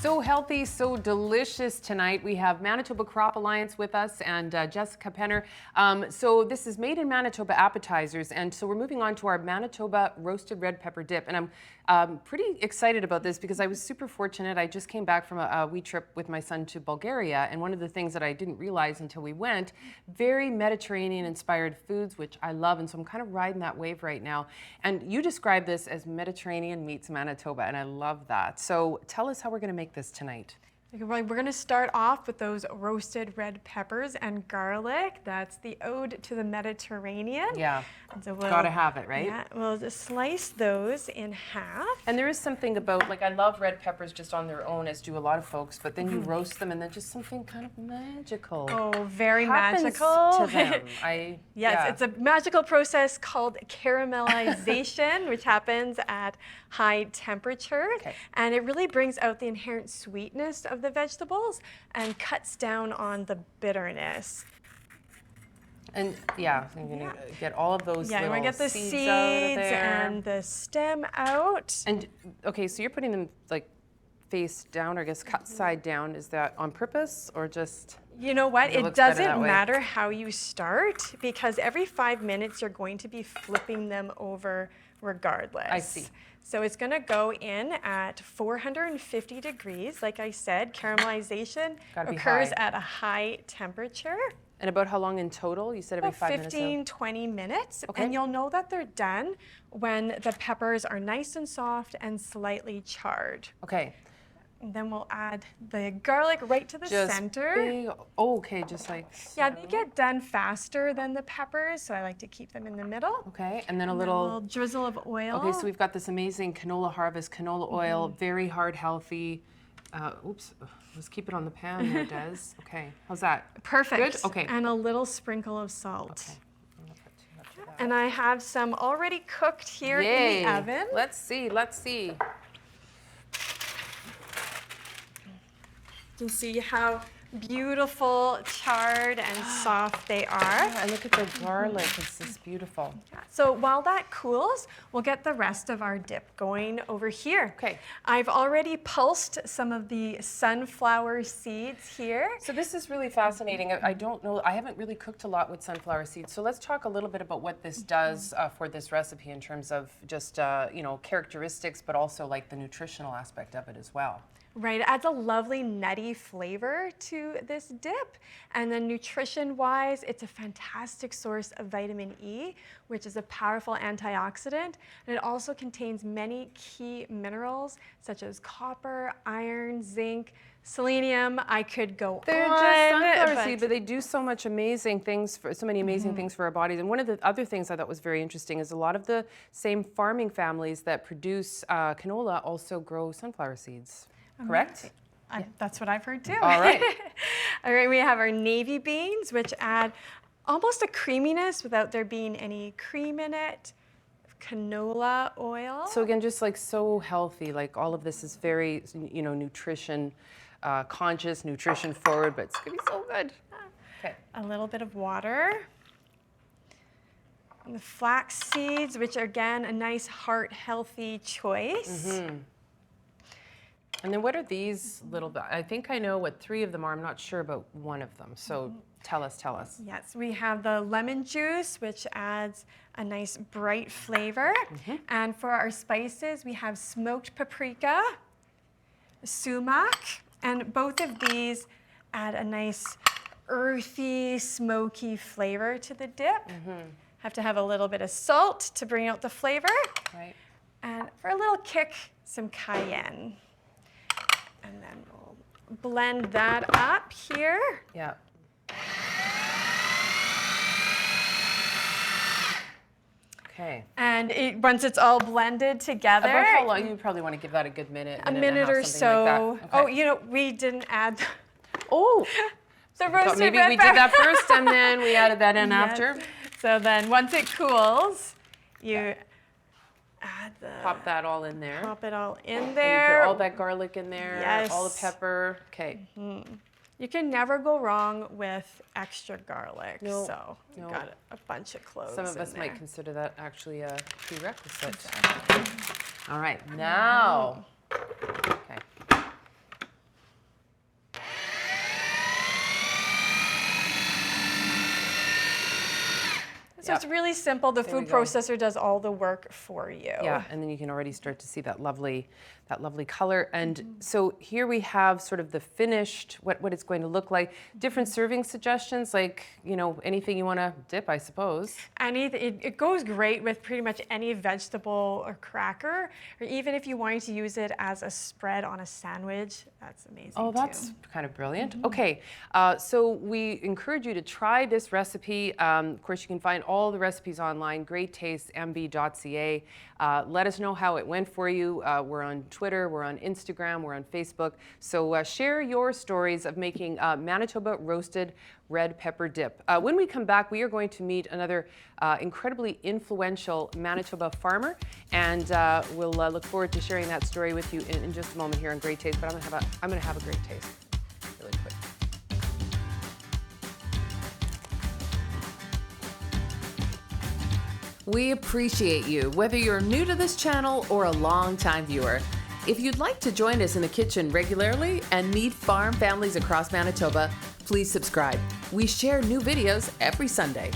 So healthy, so delicious tonight. We have Manitoba Crop Alliance with us and Jessica Penner. So this is made in Manitoba appetizers, and so we're moving on to our Manitoba roasted red pepper dip. And I'm pretty excited about this because I was super fortunate. I just came back from a wee trip with my son to Bulgaria, and one of the things that I didn't realize until we went, very Mediterranean-inspired foods, which I love, and so I'm kind of riding that wave right now. And you describe this as Mediterranean meets Manitoba, and I love that. So tell us how we're going to make this tonight. We're going to start off with those roasted red peppers and garlic. That's the ode to the Mediterranean. Yeah, so gotta have it, right? Yeah, we'll just slice those in half. And there is something about, like, I love red peppers just on their own, as do a lot of folks, but then you roast them and then just something kind of magical. Oh, very happens magical. to them. Yes, yeah. It's a magical process called caramelization, which happens at high temperature. Okay. And it really brings out the inherent sweetness of the vegetables and cuts down on the bitterness. And yeah, I'm gonna get all of those little we're gonna get the seeds seeds out of there. and the stem out. And okay, so you're putting them like face down, or I guess cut side down. Is that on purpose or just? You know what? It looks better that doesn't way? matter how you start, because every 5 minutes you're going to be flipping them over regardless. I see. So it's going to go in at 450 degrees. Like I said, caramelization occurs at a high temperature. And about how long in total? You said every About 5 minutes. 15, 20 minutes. Okay. And you'll know that they're done when the peppers are nice and soft and slightly charred. Okay. And then we'll add the garlic right to the center. Big, oh, okay, just like Yeah, so. they get done faster than the peppers, so I like to keep them in the middle. Okay, and then a A little. little drizzle of oil. Okay, so we've got this amazing canola harvest, canola oil, very heart healthy. Oops, let's keep it on the pan there, Des. Okay, how's that? Perfect. Good? Okay. And a little sprinkle of salt. Okay. I'm gonna put too much of that. And I have some already cooked here Yay. in the oven. Let's see, let's see. You can see how beautiful, charred, and soft they are. And look at the garlic, it's just beautiful. So while that cools, we'll get the rest of our dip going over here. Okay. I've already pulsed some of the sunflower seeds here. So this is really fascinating. I don't know, I haven't really cooked a lot with sunflower seeds. So let's talk a little bit about what this does for this recipe in terms of just, you know, characteristics, but also like the nutritional aspect of it as well. Right, it adds a lovely nutty flavor to this dip. And then nutrition-wise, it's a fantastic source of vitamin E, which is a powerful antioxidant. And it also contains many key minerals, such as copper, iron, zinc, selenium. I could go They're on. just sunflower seeds, but they do so much amazing things for so many amazing things for our bodies. And one of the other things I thought was very interesting is a lot of the same farming families that produce canola also grow sunflower seeds. Correct? That's what I've heard too. All right. All right, we have our navy beans, which add almost a creaminess without there being any cream in it. Canola oil. So again, just like so healthy, like all of this is very, you know, nutrition conscious, nutrition forward, but it's gonna be so good. Okay. A little bit of water. And the flax seeds, which are again a nice heart healthy choice. And then what are these little, I think I know what 3 of them are. I'm not sure about one of them. So tell us. Yes, we have the lemon juice, which adds a nice bright flavor. And for our spices, we have smoked paprika, sumac, and both of these add a nice earthy, smoky flavor to the dip. Have to have a little bit of salt to bring out the flavor. Right. And for a little kick, some cayenne. And then we'll blend that up here. Yeah. Okay. And once it's all blended together. About how long? You probably want to give that a good minute. A minute or so. Like that. Okay. Oh, you know, we didn't add Oh. the roasted Maybe red we pepper. did that first and then we added that in Yes. after. So then once it cools, you add Pop that all in there. pop it all in And you there. put all that garlic in there. Yes. All the pepper. Okay. You can never go wrong with extra garlic. No, So you no. got a bunch of cloves. Some of in us might there. consider that actually a prerequisite. All right, now. Okay. So it's really simple. The There we food go. processor does all the work for you. Yeah, and then you can already start to see that lovely color. And so here we have sort of the finished, what it's going to look like. Different serving suggestions, like, you know, anything you want to dip, I suppose. It goes great with pretty much any vegetable or cracker, or even if you wanted to use it as a spread on a sandwich, that's amazing Oh, too. that's kind of brilliant. Okay, so we encourage you to try this recipe. Of course, you can find all the recipes online, greattastemb.ca. Let us know how it went for you. We're on Twitter, we're on Instagram, we're on Facebook. So share your stories of making Manitoba roasted red pepper dip. When we come back, we are going to meet another incredibly influential Manitoba farmer, and we'll look forward to sharing that story with you in just a moment here on Great Taste. But I'm going to have a great taste really quick. We appreciate you, whether you're new to this channel or a long-time viewer. If you'd like to join us in the kitchen regularly and meet farm families across Manitoba, please subscribe. We share new videos every Sunday.